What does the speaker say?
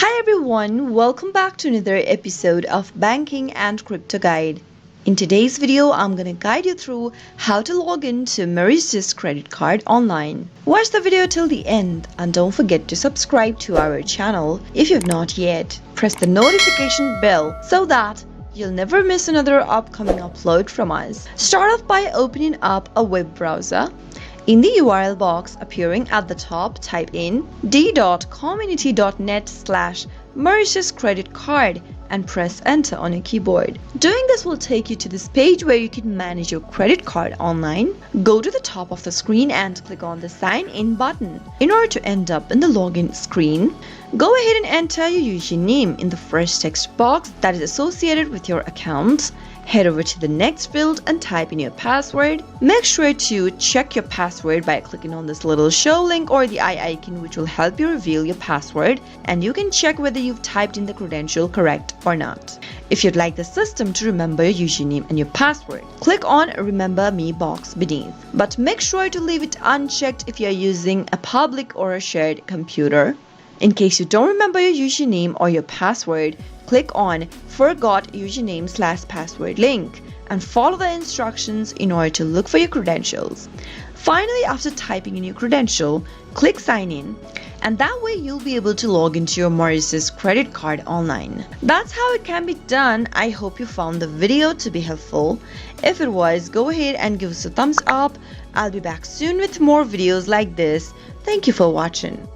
Hi everyone, welcome back to another episode of Banking and Crypto Guide. In today's video, I'm going to guide you through how to log into Maurices credit card online. Watch the video till the end and don't forget to subscribe to our channel if you've not yet. Press the notification bell so that you'll never miss another upcoming upload from us. Start off by opening up a web browser. In the URL box appearing at the top, type in d.community.net/Maurices credit card and press enter on your keyboard. Doing this will take you to this page where you can manage your credit card online. Go to the top of the screen and click on the sign in button. In order to end up in the login screen, go ahead and enter your username in the first text box that is associated with your account. Head over to the next field and type in your password. Make sure to check your password by clicking on this little show link or the eye icon, which will help you reveal your password, and you can check whether you've typed in the credential correct or not. If you'd like the system to remember your username and your password, click on Remember Me box beneath. But make sure to leave it unchecked if you're using a public or a shared computer. In case you don't remember your username or your password, click on Forgot Username/Password link and follow the instructions in order to look for your credentials. Finally, after typing in your credential, click Sign In, and that way you'll be able to log into your Maurices credit card online. That's how it can be done. I hope you found the video to be helpful. If it was, go ahead and give us a thumbs up. I'll be back soon with more videos like this. Thank you for watching.